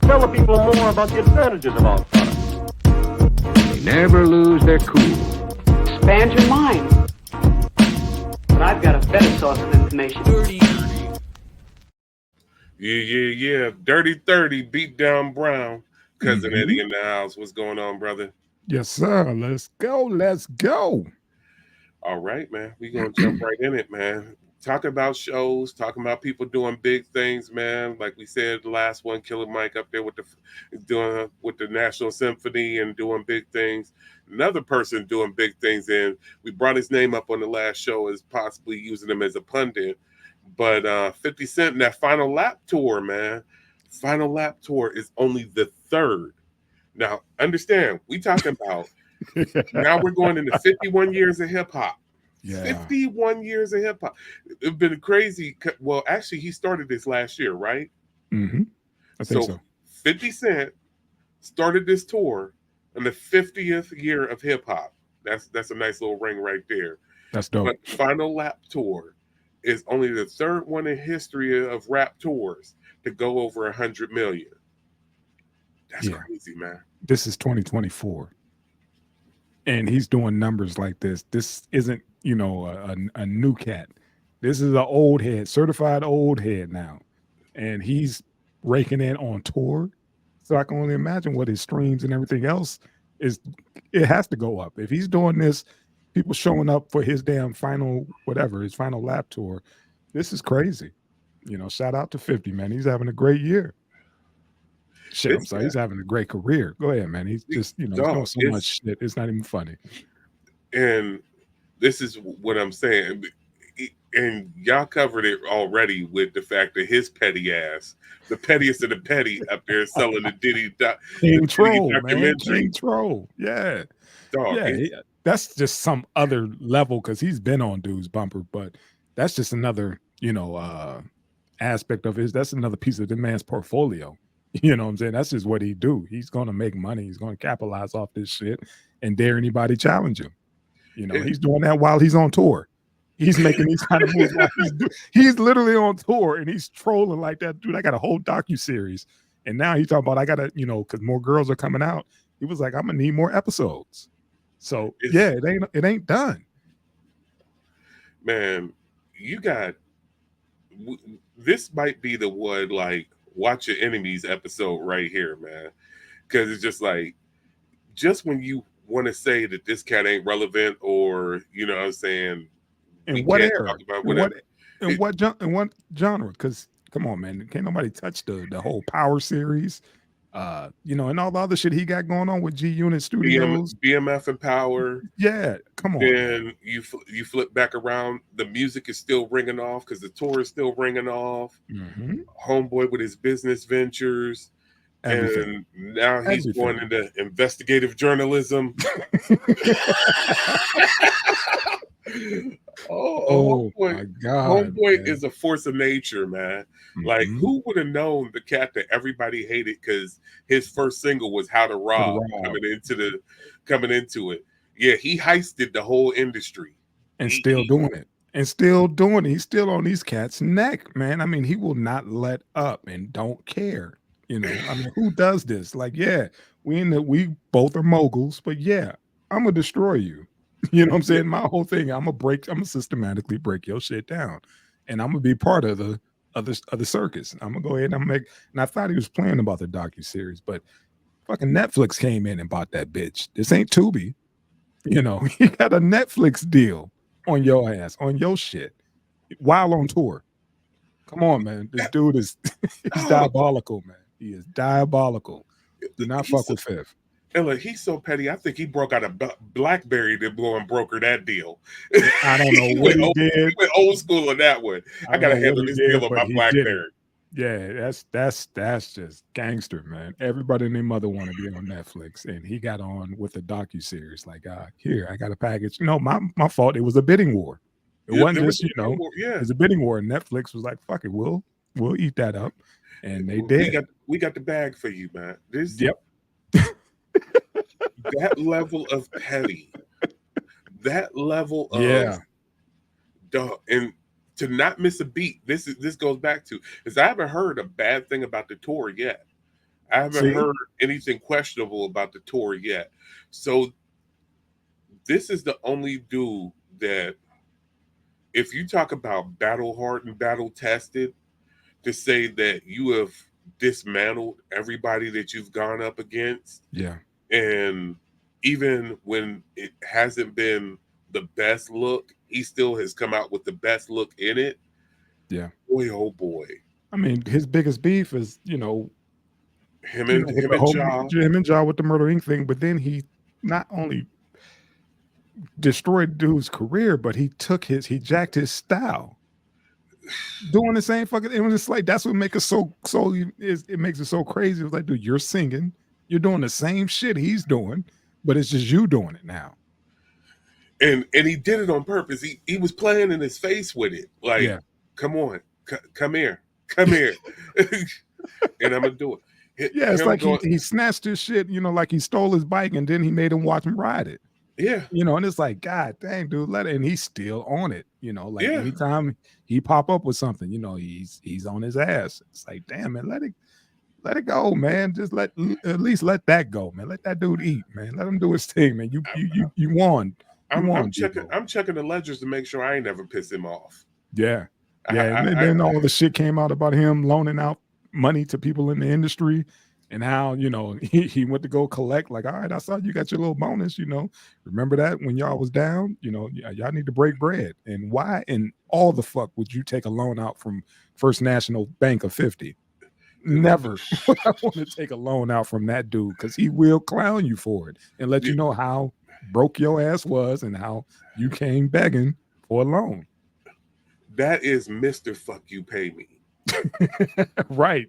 tell the people more about the advantages of our product. They never lose their cool. Expand your mind. But I've got a better source of information. Yeah. Dirty 30, beat down Brown. Cousin Eddie in the house. What's going on, brother? Yes, sir. Let's go. All right, man. We're going to jump right in it, man. Talking about shows, talking about people doing big things, man. Like we said, the last one, Killer Mike up there with the National Symphony and doing big things. Another person doing big things, and we brought his name up on the last show as possibly using him as a pundit. But 50 Cent in that Final Lap Tour, man. Final Lap Tour is only the third. Now, understand, we talking about now we're going into 51 years of hip hop. Yeah. 51 years of hip hop. It's been crazy. Well, actually, he started this last year, right? Mm-hmm. I think so. 50 Cent started this tour in the 50th year of hip hop. That's a nice little ring right there. That's dope. But Final Lap Tour is only the third one in history of rap tours to go over 100 million. That's crazy, man. This is 2024. And he's doing numbers like this. This isn't, a new cat. This is an old head, certified old head now. And he's raking in on tour. So I can only imagine what his streams and everything else is. It has to go up. If he's doing this, people showing up for his damn his final lap tour. This is crazy. Shout out to 50, man. He's having a great year. Shit, I'm sorry. He's having a great career. Go ahead, man. He's just, he's doing so much shit. It's not even funny. And this is what I'm saying. And y'all covered it already with the fact that his petty ass, the pettiest of the petty, up there selling the Diddy documentary. King Troll. Yeah. Dog, that's just some other level because he's been on Dude's Bumper, but that's just another, aspect of his. That's another piece of the man's portfolio. You know what I'm saying? That's just what he do. He's going to make money. He's going to capitalize off this shit and dare anybody challenge him. He's doing that while he's on tour. He's making these kind of moves. He's literally on tour and he's trolling like that. Dude, I got a whole docuseries. And now he's talking about, I got to, because more girls are coming out. He was like, I'm going to need more episodes. So, it ain't done. Man, this might be the one, like, Watch Your Enemies episode right here, man. Because it's just when you want to say that this cat ain't relevant or, what I'm saying? In what era? In what genre? Because, come on, man. Can't nobody touch the whole Power series. And all the other shit he got going on with G Unit Studios. BMF and Power. Yeah, come on. Then you flip back around. The music is still ringing off because the tour is still ringing off. Mm-hmm. Homeboy with his business ventures. Everything. And now he's going into investigative journalism. Oh my God. Homeboy is a force of nature, man. Mm-hmm. Like, who would have known the cat that everybody hated because his first single was How to Rob coming into it. Yeah, he heisted the whole industry. And still doing it. He's still on these cats' neck, man. I mean, he will not let up and don't care. Who does this? Like, we both are moguls, but I'm gonna destroy you. You know what I'm saying? My whole thing, I'm gonna systematically break your shit down. And I'm gonna be part of the circus. I'm gonna go ahead and and I thought he was playing about the docuseries, but fucking Netflix came in and bought that bitch. This ain't Tubi. He got a Netflix deal on your ass, on your shit, while on tour. Come on, man. This dude is he's diabolical, man. He is diabolical. Do not fuck with Fifth. And look, he's so petty. I think he broke out a BlackBerry to blow and broker that deal. I don't know what he did. He went old school on that one. I gotta handle this deal on my BlackBerry. Yeah, that's just gangster, man. Everybody and their mother want to be on Netflix, and he got on with the docuseries. Like, here, I got a package. No, my fault. It was a bidding war. It wasn't just it was a bidding war. And Netflix was like, fuck it, we'll eat that up, and they did. We got the bag for you, man. Yep. That level of petty, that level of dog, and to not miss a beat. This goes back to is I haven't heard a bad thing about the tour yet. I haven't See? heard anything questionable about the tour yet. So this is the only dude that, if you talk about battle hardened, battle tested, to say that you have dismantled everybody that you've gone up against, Yeah. and even when it hasn't been the best look, he still has come out with the best look in it. Yeah. Boy, oh boy. I mean, his biggest beef is, Him you know, and with him the and whole Ja. Jim and Jaw with the Murder Inc. thing, but then he not only destroyed dude's career, but he jacked his style. Doing the same fucking, it was just like that's what makes it it makes it so crazy. It was like, dude, you're singing, you're doing the same shit he's doing, but it's just you doing it now. And he did it on purpose. He was playing in his face with it. Like, Yeah. come on, come here, come here. And I'm gonna do it. Yeah, it's Him like going, he snatched his shit, like he stole his bike and then he made him watch him ride it. yeah, And it's like, God dang, dude, let it. And he's still on it. Like yeah. anytime he pop up with something, he's on his ass. It's like, damn, man, let it go, man. Just at least let that go, man. Let that dude eat, man. Let him do his thing, man. You won. I'm checking the ledgers to make sure I ain't never piss him off. Yeah. Yeah. And then all the shit came out about him loaning out money to people in the industry and how, he went to go collect, like, all right, I saw you got your little bonus, remember that when y'all was down, y'all need to break bread. And why in all the fuck would you take a loan out from First National Bank of 50? Never would I want to take a loan out from that dude, because he will clown you for it and let you know how broke your ass was and how you came begging for a loan. That is Mr. Fuck You Pay Me. Right.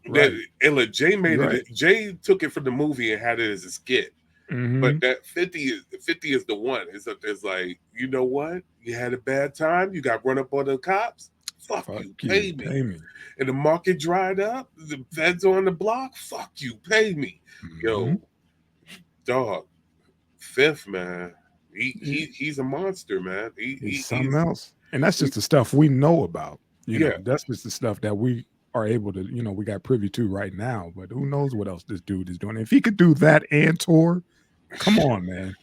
Right. And look, Jay made Right. it. Jay took it from the movie and had it as a skit. Mhm. But that 50 is the one. It's like, you know what? You had a bad time. You got run up on the cops. Fuck you, pay me. And the market dried up. The feds on the block. Fuck you, pay me. Yo, dog. Fifth, man. He's a monster, man. He's something else. And that's just the stuff we know about. Yeah. That's just the stuff that we are able to, we got privy to right now. But who knows what else this dude is doing. If he could do that and tour, come on, man.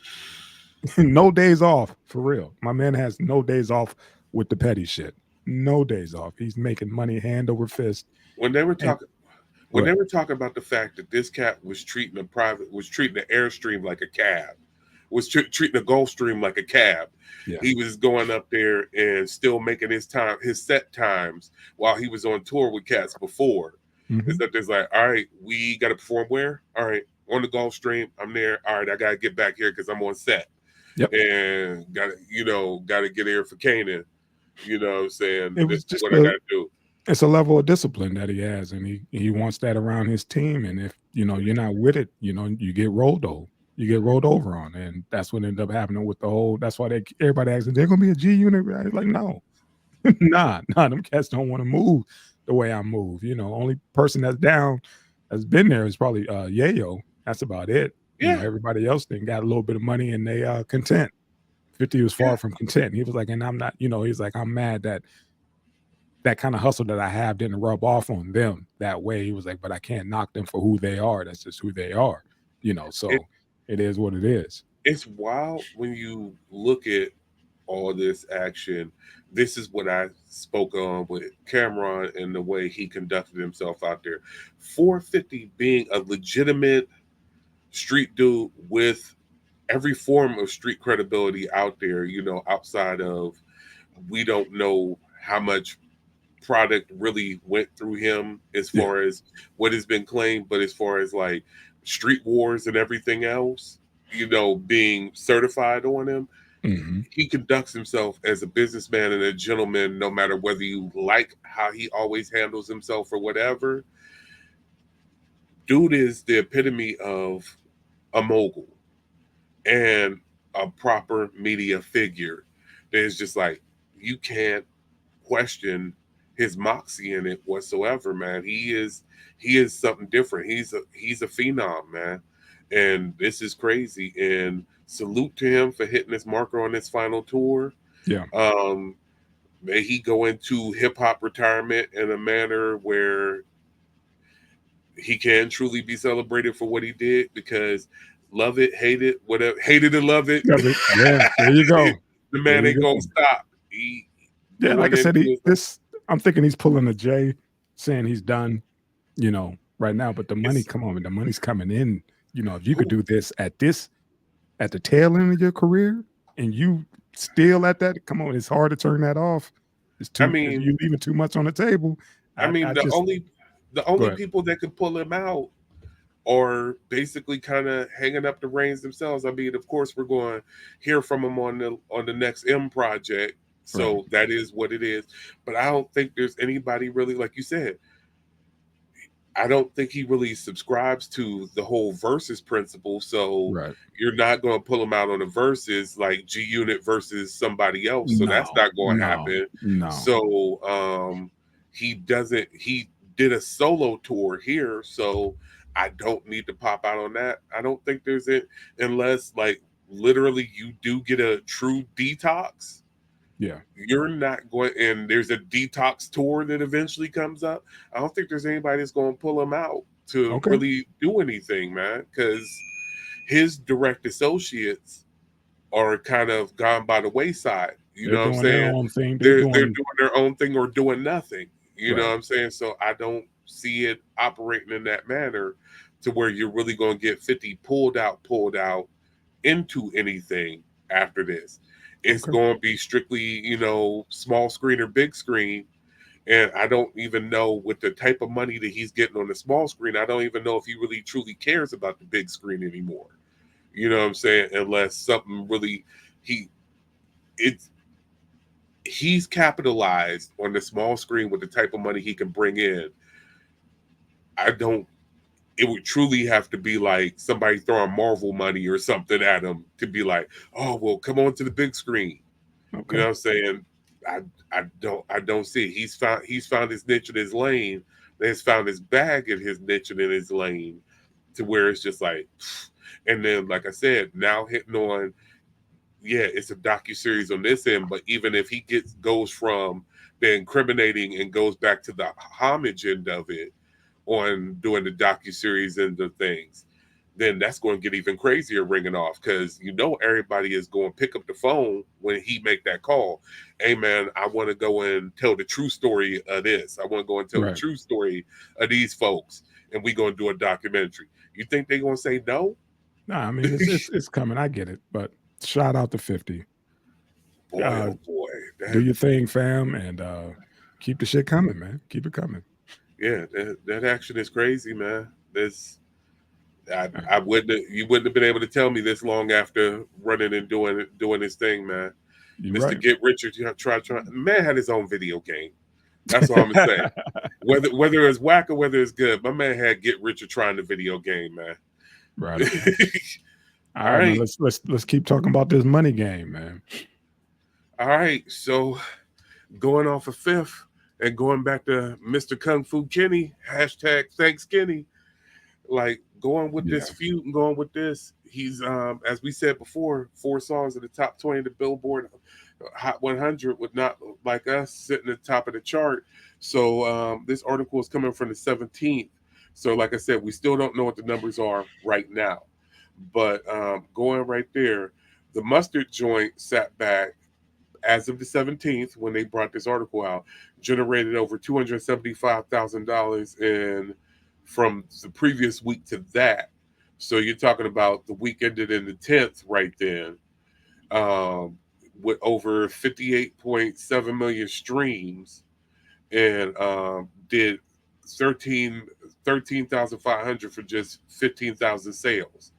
No days off, for real. My man has no days off with the petty shit. No days off. He's making money hand over fist. When they were talking about the fact that this cat was treating the Airstream like a cab, was treating the Gulfstream like a cab. Yeah. He was going up there and still making his set times while he was on tour with cats before. It's that there's like, all right, we got to perform where? All right, on the Gulfstream, I'm there. All right, I got to get back here because I'm on set. Yep. And got to get here for Canaan. You know what I'm saying? This is what I got to do. It's a level of discipline that he has, and he wants that around his team. And if you're not with it, you get rolled over. You get rolled over on, and that's what ended up happening with the whole. That's why everybody asks, "They're gonna be a G unit?" Like, no, nah, them cats don't want to move the way I move. Only person that's down that's been there is probably Yayo. That's about it. Yeah. Everybody else then got a little bit of money and they content. 50 was far from content. He was like, and I'm not. He's like, I'm mad that kind of hustle that I have didn't rub off on them that way. He was like, but I can't knock them for who they are. That's just who they are. So. It is what it is. It's wild when you look at all this action. This is what I spoke on with Cameron and the way he conducted himself out there. 450 being a legitimate street dude with every form of street credibility out there, outside of, we don't know how much product really went through him as far as what has been claimed, but as far as like street wars and everything else, being certified on him, he conducts himself as a businessman and a gentleman, no matter whether you like how he always handles himself or whatever. Dude is the epitome of a mogul and a proper media figure. There's just like, you can't question his moxie in it whatsoever, man. He is something different. He's a phenom, man. And this is crazy. And salute to him for hitting his marker on his final tour. Yeah. May he go into hip hop retirement in a manner where he can truly be celebrated for what he did, because love it, hate it, whatever, hate it and love it. Love it. Yeah, there you go. The There man you ain't go. gonna stop. He Yeah, like I doing said, it. I'm thinking he's pulling a J, saying he's done, right now. But the money, It's- come on, the money's coming in. If you could Who- do this at the tail end of your career, and you still at that, come on, it's hard to turn that off. It's I too, if mean, you leaving too much on the table. I the just the go only ahead. people that could pull him out are basically kind of hanging up the reins themselves. I mean, of course, we're going to hear from him on the next M project, Right, so that is what it is. But I don't think there's anybody really, like you said. I don't think he really subscribes to the whole versus principle. So right. you're not going to pull him out on the versus like G Unit versus somebody else. So that's No, not going to no, happen. no. So he did a solo tour here. So I don't need to pop out on that. I don't think there's it, unless like literally you do get a true detox. Yeah. You're not going, and there's a detox tour that eventually comes up. I don't think there's anybody that's going to pull him out to Okay. really do anything, man, because his direct associates are kind of gone by the wayside. You They're know what I'm doing their saying? own thing. They're They're doing doing their own thing or doing nothing. You know right. what I'm saying? So I don't see it operating in that manner to where you're really going to get 50 pulled out into anything after this. It's Okay. going to be strictly, small screen or big screen. And I don't even know, with the type of money that he's getting on the small screen, I don't even know if he really truly cares about the big screen anymore. You know what I'm saying? Unless something really he it's he's capitalized on the small screen with the type of money he can bring in. I don't It would truly have to be like somebody throwing Marvel money or something at him to be like, oh well, come on to the big screen. You know Okay. what I'm saying? I I don't see it. He's found his niche in his lane. He's found his bag in his niche and in his lane, to where it's just like, and then like I said, now hitting on, yeah, it's a docu-series on this end, but even if he goes from the incriminating and goes back to the homage end of it on doing the docu-series and the things, then that's going to get even crazier ringing off, because everybody is going to pick up the phone when he make that call. Hey man, I want to go and tell the true story of this. I want to go and tell the Right. true story of these folks, and we going to do a documentary. You think they're going to say no? Nah, I mean it's coming. I get it, but shout out to 50. Boy, Uh, oh boy, do your thing, fam, and keep the shit coming, man. Keep it coming. that action is crazy, man. I wouldn't you wouldn't have been able to tell me this long after running and doing his thing, man. You're Mr. right. Get Richard, try. Man had his own video game. That's all I'm gonna say. Whether it's whack or whether it's good, my man had Get Richard trying the video game, man. Right. All All right, man. right, Let's keep talking about this money game, man. all right. So going off of fifth and going back to Mr. Kung Fu Kenny, hashtag thanks Kenny. Like going with Yeah. this feud and going with this, he's as we said before, 4 songs in the top 20 of the Billboard Hot 100 with Not Like Us sitting at the top of the chart. So this article is coming from the 17th. So like I said, we still don't know what the numbers are right now, but going right there, the Mustard joint sat back as of the 17th when they brought this article out, generated over $275,000 in from the previous week to that. So you're talking about the week ended in the 10th right then, with over 58.7 million streams, and did 13,500 for just 15,000 sales.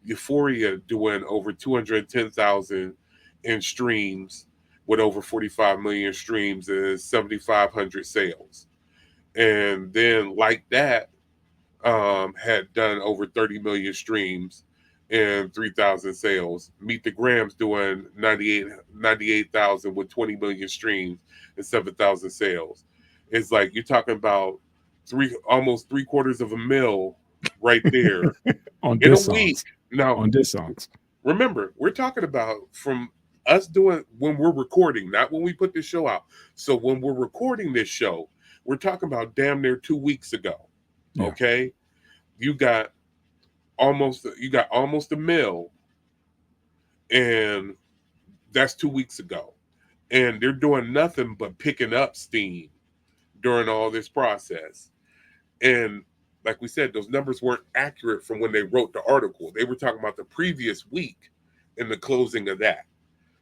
Euphoria doing over 210,000 in streams with over 45 million streams and 7,500 sales. And then like that, had done over 30 million streams and 3,000 sales. Meet the Grams doing 98,000 with 20 million streams and 7,000 sales. It's like you're talking about almost 3/4 of a mil right there On in a diss week. songs. Now, On diss songs. remember, we're talking about from us doing when we're recording, not when we put this show out. So when we're recording this show, we're talking about damn near 2 weeks ago. Yeah. Okay. you got almost a mil, and that's 2 weeks ago, and they're doing nothing but picking up steam during all this process. And like we said, those numbers weren't accurate from when they wrote the article. They were talking about the previous week and the closing of that.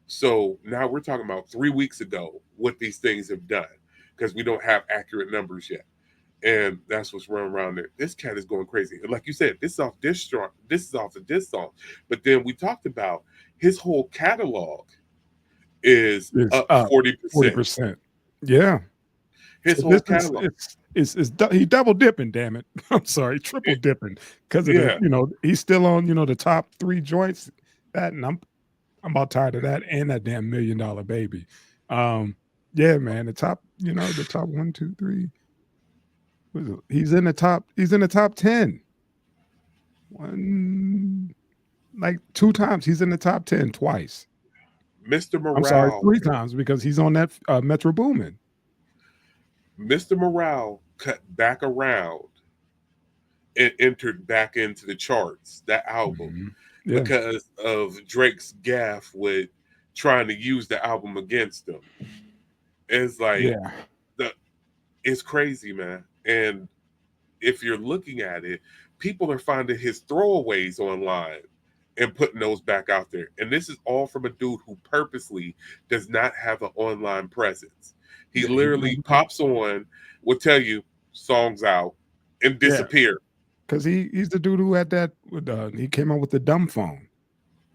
So now we're talking about 3 weeks ago what these things have done, because we don't have accurate numbers yet. And that's what's running around there. This cat is going crazy. And like you said, this is off this strong. This is off the diss song. But then we talked about his whole catalog is It's up up 40%. 40%. Yeah. His So whole this catalog. he double dipping, damn it. I'm sorry, triple dipping, because of Yeah. the, he's still on, the top 3 joints. That, and I'm about tired of that, and that damn $1 million baby. Yeah, man, the top 1, 2, 3. He's in the top 10. One, like 2 times. He's in the top 10 twice. Mr. I'm sorry, Morale. 3 times, because he's on that Metro Boomin. Mr. Morale cut back around and entered back into the charts, that album, Yeah. because of Drake's gaffe with trying to use the album against him. It's like, Yeah. it's crazy, man. And if you're looking at it, people are finding his throwaways online and putting those back out there. And this is all from a dude who purposely does not have an online presence. He Yeah, literally pops on, will tell you songs out, and disappear. Because he's the dude who had that he came out with the dumb phone,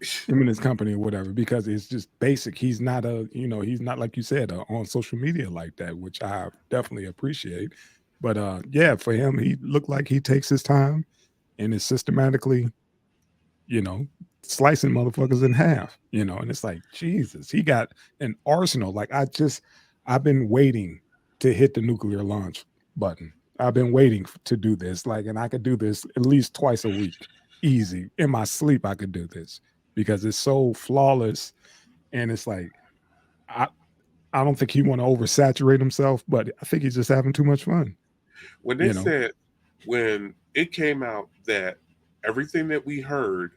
him and his company or whatever, because it's just basic. He's not he's not, like you said, on social media like that, which I definitely appreciate. But yeah, for him, he looked like he takes his time and is systematically, slicing motherfuckers in half, and it's like, Jesus, he got an arsenal. Like, I've been waiting to hit the nuclear launch button. I've been waiting to do this. Like, and I could do this at least twice a week. Easy. In my sleep, I could do this because it's so flawless. And it's like, I don't think he want to oversaturate himself, but I think he's just having too much fun. When they said, when it came out that everything that we heard,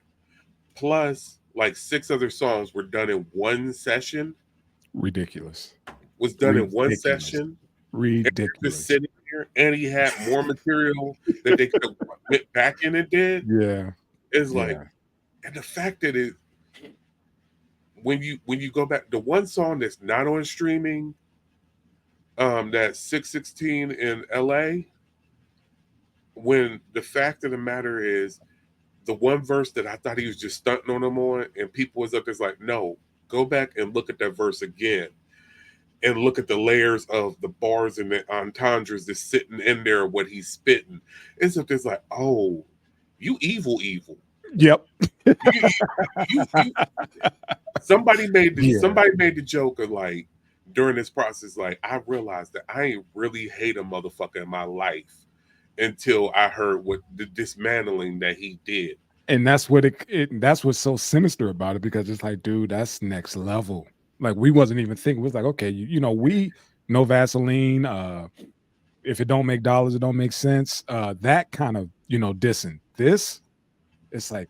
plus like 6 other songs were done in one session. Ridiculous. Was done in one session. Ridiculous. Just sitting here, and he had more material that they could have went back in and did. Yeah. It's like, and the fact that it, when you go back, the one song that's not on streaming, that 616 in LA, when the fact of the matter is, the one verse that I thought he was just stunting on them on, and people was up there like, no, go back and look at that verse again, and look at the layers of the bars and the entendres that's sitting in there, what he's spitting. It's up there's like, oh, you evil. Yep. you, somebody made the joke of like, during this process, like, I realized that I ain't really hate a motherfucker in my life until I heard what the dismantling that he did. And that's what that's what's so sinister about it, because it's like, dude, that's next level. Like, we wasn't even thinking. It was like, okay, we know Vaseline. If it don't make dollars, it don't make sense. That kind of, dissing. This, it's like,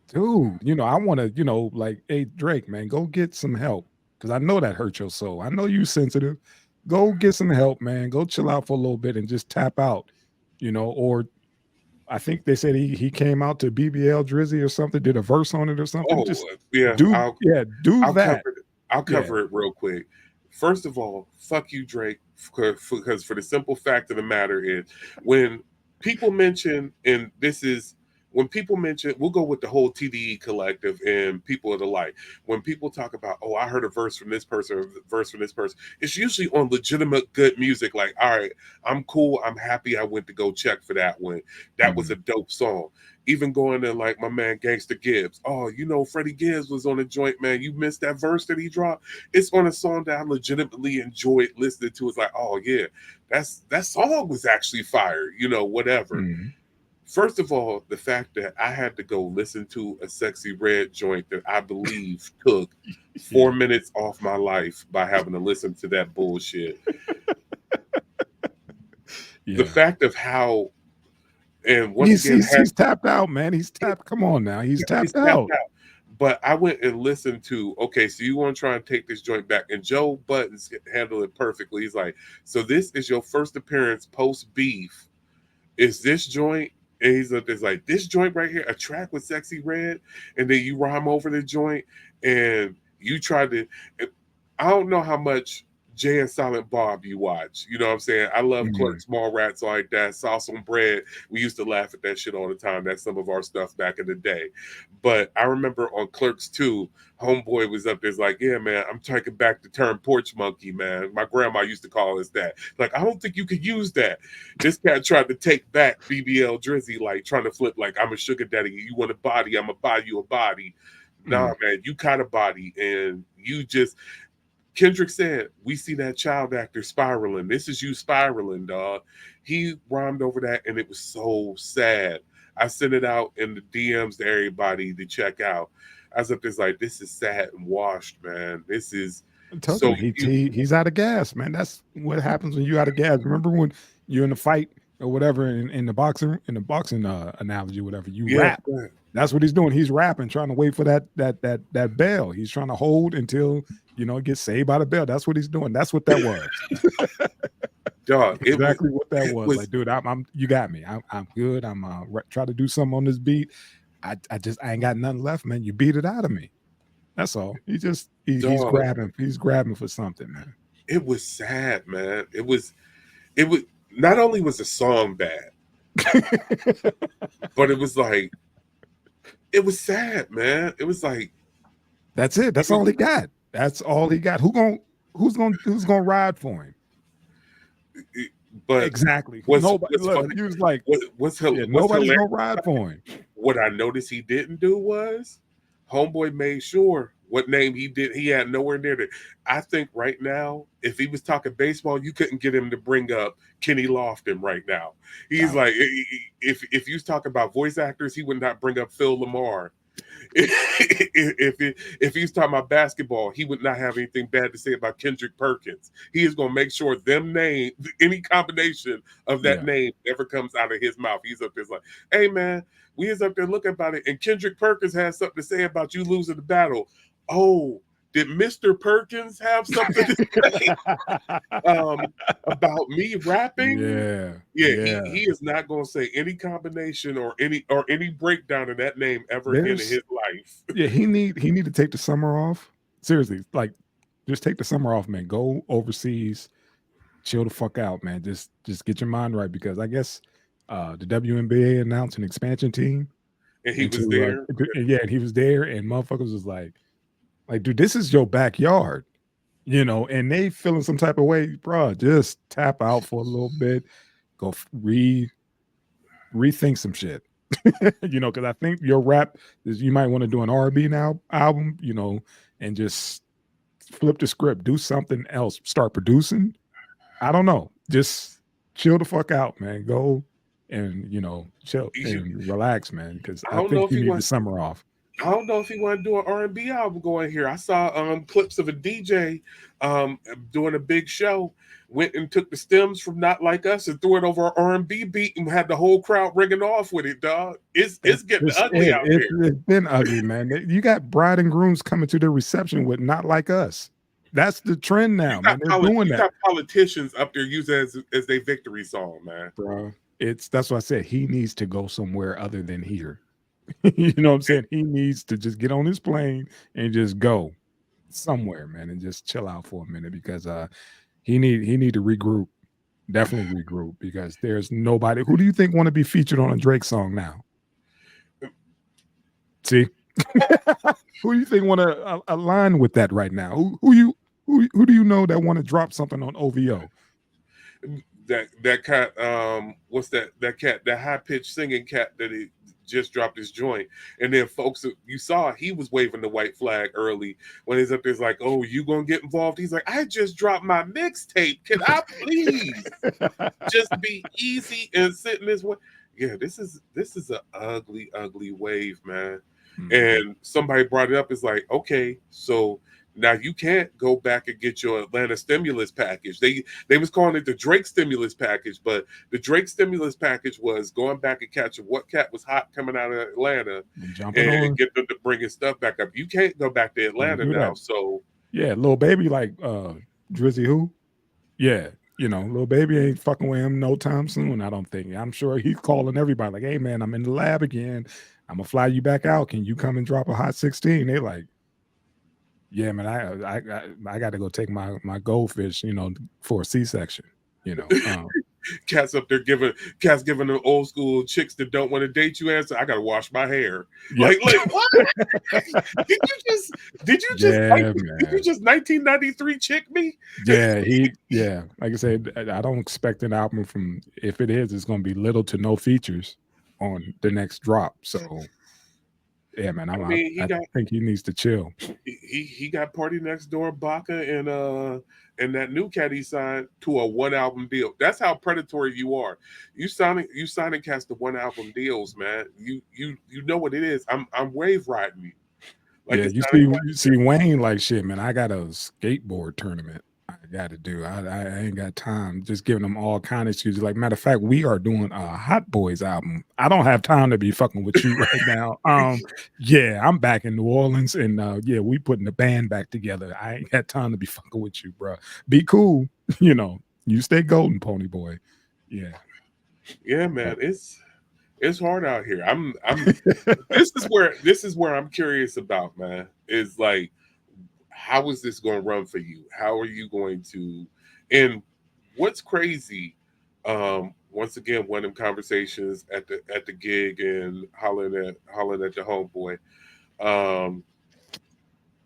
dude, I want to, like, hey, Drake, man, go get some help, because I know that hurt your soul. I know you sensitive. Go get some help, man. Go chill out for a little bit and just tap out, or I think they said he came out to BBL Drizzy or something, did a verse on it or something. Oh, just yeah. do that. I'll cover it real quick. First of all, fuck you, Drake, because for the simple fact of the matter is, when people mention, and this is, when people mention, we'll go with the whole TDE collective and people of the like. When people talk about, oh, I heard a verse from this person, a verse from this person, it's usually on legitimate good music. Like, all right, I'm cool. I'm happy I went to go check for that one. That was a dope song. Even going to like my man Gangsta Gibbs. Oh, Freddie Gibbs was on a joint, man. You missed that verse that he dropped. It's on a song that I legitimately enjoyed listening to. It's like, oh yeah, that song was actually fire. Whatever. Mm-hmm. First of all, the fact that I had to go listen to a Sexy Red joint that I believe took 4 minutes off my life by having to listen to that bullshit. The fact of how And once again, he's tapped out, man. He's tapped. Come on now, he's he's tapped out. But I went and listened to, okay, so you want to try and take this joint back. And Joe Buttons handled it perfectly. He's like, so this is your first appearance post beef. Is this joint? And he's like, this joint right here, a track with Sexy Red. And then you rhyme over the joint and you try to, I don't know how much Jay and Silent Bob you watch. You know what I'm saying? I love Clerks, Small Rats like that, Sauce on Bread. We used to laugh at that shit all the time. That's some of our stuff back in the day. But I remember on Clerks 2, Homeboy was up there like, yeah, man, I'm taking back the term porch monkey, man. My grandma used to call us that. Like, I don't think you could use that. This cat tried to take back BBL Drizzy, like trying to flip like, I'm a sugar daddy. You want a body, I'm going to buy you a body. Nah, man, you got a body and you just... Kendrick said, we see that child actor spiraling. This is you spiraling, dog. He rhymed over that, and it was so sad. I sent it out in the DMs to everybody to check out. I was up there like, this is sad and washed, man. This is so... He's out of gas, man. That's what happens when you out of gas. Remember when you're in a fight or whatever in the boxing analogy, whatever, you rap. Man. That's what he's doing. He's rapping, trying to wait for that bell. He's trying to hold until it gets saved by the bell. That's what he's doing. That's what that was. Dog, exactly what that was. Like, dude, I'm you got me. I'm good. I'm try to do something on this beat. I ain't got nothing left, man. You beat it out of me. That's all. He's grabbing for something, man. It was sad, man. It was not only was the song bad, but it was like, it was sad, man. It was like, that's it. That's all he got. That's all he got. Who's gonna ride for him? But exactly. Nobody's gonna ride for him. What I noticed he didn't do was, Homeboy made sure what name he had nowhere near it. I think right now, if he was talking baseball, you couldn't get him to bring up Kenny Lofton right now. He's like, if he was talking about voice actors, he would not bring up Phil Lamar. If he's talking about basketball, he would not have anything bad to say about Kendrick Perkins. He is going to make sure any combination of that name never comes out of his mouth. He's up there like, hey, man, we is up there looking about it, and Kendrick Perkins has something to say about you losing the battle. Oh, did Mr. Perkins have something to say about me rapping? He is not going to say any combination or any breakdown of that name ever again in his life. He need to take the summer off. Seriously, like, just take the summer off, man. Go overseas, chill the fuck out, man. Just get your mind right, because I guess the WNBA announced an expansion team, and he was there. And he was there, and motherfuckers was like, dude, this is your backyard, and they feeling some type of way, bro. Just tap out for a little bit, go rethink some shit, because I think your rap is, you might want to do an R&B album, and just flip the script, do something else, start producing. I don't know, just chill the fuck out, man. Go and chill and relax, man, because I think you need the summer off. I don't know if he want to do an R&B album going here. I saw clips of a DJ doing a big show, went and took the stems from Not Like Us and threw it over an R&B beat and had the whole crowd ringing off with it, dog. It's getting ugly out here. It's been ugly, man. You got bride and grooms coming to their reception with Not Like Us. That's the trend now, man. They're doing that. You got politicians up there using it as their victory song, man. Bro, that's why I said he needs to go somewhere other than here. You know what I'm saying? He needs to just get on his plane and just go somewhere, man, and just chill out for a minute, because he need to regroup. Definitely regroup, because there's nobody. Who do you think want to be featured on a Drake song now? See, who do you think want to align with that right now? Who do you know that want to drop something on OVO? That cat, what's that cat, that high pitched singing cat that he just dropped his joint, and then folks, you saw he was waving the white flag early when he's up there, like, oh, you gonna get involved? He's like, I just dropped my mixtape. Can I please just be easy and sit in this way? Yeah, this is an ugly wave, man. And somebody brought it up. It's like, okay, so Now you can't go back and get your Atlanta stimulus package. They was calling it the Drake stimulus package, but the Drake stimulus package was going back and catching what cat was hot coming out of Atlanta And jumping on. and get them to bring his stuff back up. You can't go back to Atlanta do now. that. So Yeah, little baby like Drizzy who? Yeah, little baby ain't fucking with him no time soon. I don't think. I'm sure he's calling everybody like, "Hey man, I'm in the lab again. I'm gonna fly you back out. Can you come and drop a hot 16?" They like, "Yeah, man, I got to go take my goldfish, for a C-section." cats up there giving the old school chicks that don't want to date you answer, I gotta wash my hair. Yep. Like what? did you just 1993 chick me? Yeah. Like I said, I don't expect an album from. If it is, it's gonna be little to no features on the next drop. So yeah, man, I think he needs to chill. He got Party Next Door, Baca, and that new cat he signed to a 1-album deal. That's how predatory you are. You signing cats to 1-album deals, man. You know what it is. I'm wave riding you. Like Yeah, you see Wayne like shit, man. I got a skateboard tournament I got to do. I ain't got time. Just giving them all kind of excuses. Like matter of fact, we are doing a Hot Boys album. I don't have time to be fucking with you right now. Yeah, I'm back in New Orleans, and yeah, we putting the band back together. I ain't got time to be fucking with you, bro. Be cool, You stay golden, Pony Boy. Yeah, man. It's hard out here. I'm this is where I'm curious about, man. Is like, how is this going to run for you? How are you going to? And what's crazy? Once again, one of them conversations at the gig and hollering at the homeboy.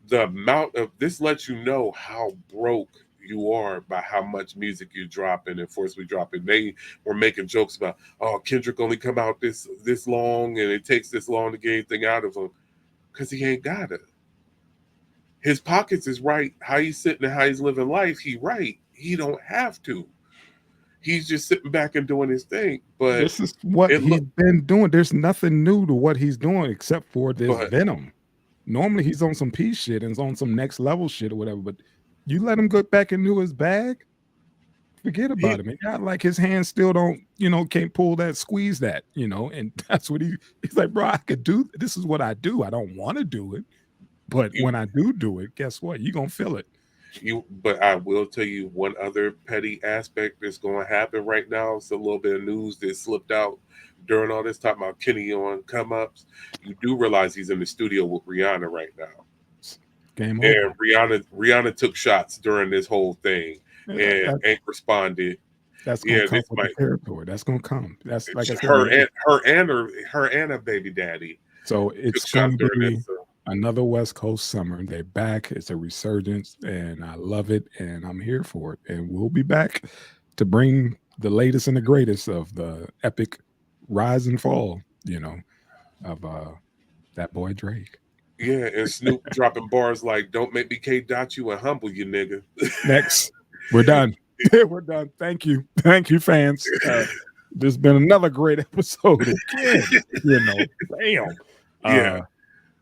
The amount of this lets you know how broke you are by how much music you're dropping and forcibly dropping. They were making jokes about, oh, Kendrick only come out this long and it takes this long to get anything out of him because he ain't got it. His pockets is right. How he's sitting and how he's living life, he right. He don't have to. He's just sitting back and doing his thing. But this is what he's been doing. There's nothing new to what he's doing except for this Venom. Normally he's on some peace shit and on some next level shit or whatever, but you let him go back into his bag, forget about him. And not like his hands still don't, can't pull that, squeeze that, and that's what he's like, bro, I could do, this is what I do. I don't want to do it, but when I do it, guess what? You're going to feel it. But I will tell you one other petty aspect that's going to happen right now. It's a little bit of news that slipped out during all this talking about Kenny on come ups. You do realize he's in the studio with Rihanna right now. Game over. And Rihanna took shots during this whole thing and ain't responded. That's gonna come with the territory. That's gonna come. That's like I said, her and her baby daddy. So it's going to be another West Coast summer. They're back. It's a resurgence, and I love it, and I'm here for it. And we'll be back to bring the latest and the greatest of the epic rise and fall, of that boy Drake. Yeah, and Snoop dropping bars like, "Don't make me K-dot you and humble you, nigga." Next, we're done. We're done. Thank you, fans. There's been another great episode again. Bam. Yeah.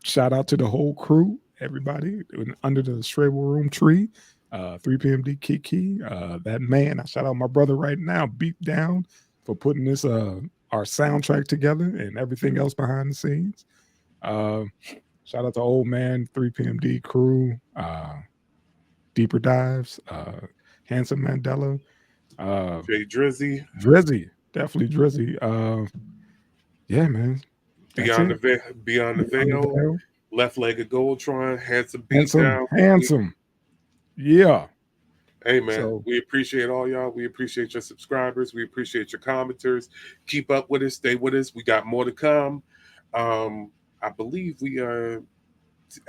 Shout out to the whole crew, everybody under the Schwebel room tree. 3PMD Kiki, that man. I shout out my brother right now, Beat Down, for putting this our soundtrack together and everything else behind the scenes. Shout out to old man 3PMD crew, Deeper Dives, Handsome Mandela, Jay Drizzy, definitely Drizzy. Yeah, man. Beyond the Veil, Left Legged Goldtron, Handsome. Yeah. Hey man, we appreciate all y'all. We appreciate your subscribers. We appreciate your commenters. Keep up with us. Stay with us. We got more to come. I believe we are,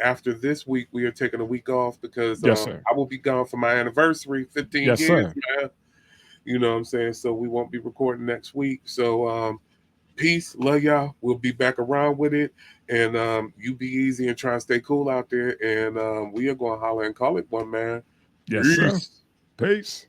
after this week, we are taking a week off because I will be gone for my anniversary, 15 years, man. You know what I'm saying? So we won't be recording next week. So peace, love y'all. We'll be back around with it. And you be easy and try and stay cool out there. And we are going to holler and call it one, man. Yes, sir. Peace.